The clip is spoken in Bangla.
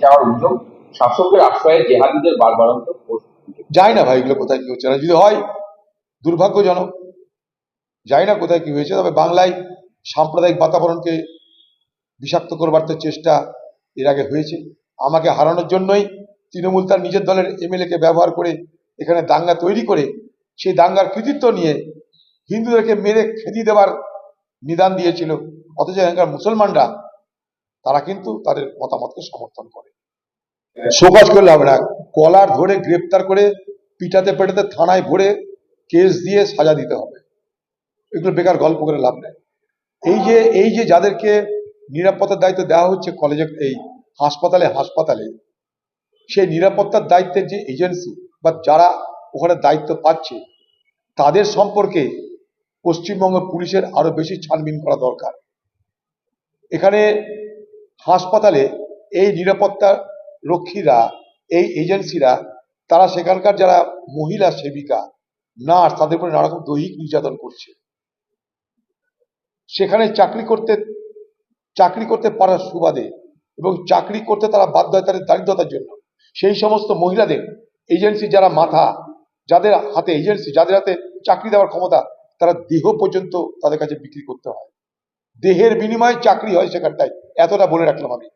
যাওয়ার অভিযোগ, শাসকের আশ্রয়ে জেহাদিদের বাড়বাড়ন্ত যায় না ভাই, এগুলো কোথায় কি হচ্ছে না, যদি হয় দুর্ভাগ্যজনক। জানি না কোথায় কি হয়েছে, তবে বাংলায় সাম্প্রদায়িক বাতাবরণকে বিষাক্ত করবার তো চেষ্টা এর আগে হয়েছে। আমাকে হারানোর জন্যই তৃণমূল তার নিজের দলের এমএলএ কে ব্যবহার করে এখানে দাঙ্গা তৈরি করে সেই দাঙ্গার কৃতিত্ব নিয়ে হিন্দুদেরকে মেরে খেদিয়ে দেওয়ার নিদান দিয়েছিল। অথচ এখানকার মুসলমানরা তারা কিন্তু তাদের মতামতকে সমর্থন করে। শোকজ করলে হবে না, কলার ধরে গ্রেপ্তার করে পিটাতে পেটাতে থানায় ভরে কেস দিয়ে সাজা দিতে হবে। এগুলো বেকার গল্প করে লাভ নেই। এই যে যাদেরকে নিরাপত্তার দায়িত্ব দেওয়া হচ্ছে কলেজে, এই হাসপাতালে সেই নিরাপত্তার দায়িত্বের যে এজেন্সি বা যারা ওখানে দায়িত্ব পাচ্ছে তাদের সম্পর্কে পশ্চিমবঙ্গ পুলিশের আরো বেশি ছানবিন করা দরকার। এখানে হাসপাতালে এই নিরাপত্তা রক্ষীরা, এই এজেন্সিরা, তারা সেখানকার যারা মহিলা সেবিকা, নার্স, তাদের উপরে নানা রকম দৈহিক নির্যাতন করছে। সেখানে চাকরি করতে পারার সুবাদে এবং চাকরি করতে তারা বাধ্য হয় তাদের দারিদ্রতার জন্য, সেই সমস্ত মহিলাদের এজেন্সি যারা মাথা, যাদের হাতে এজেন্সি, যাদের হাতে চাকরি দেওয়ার ক্ষমতা, তারা দেহ পর্যন্ত তাদের কাছে বিক্রি করতে হয়। দেহের বিনিময়ে চাকরি হয় সেখানটায়, এতটা বলে রাখলাম আমি।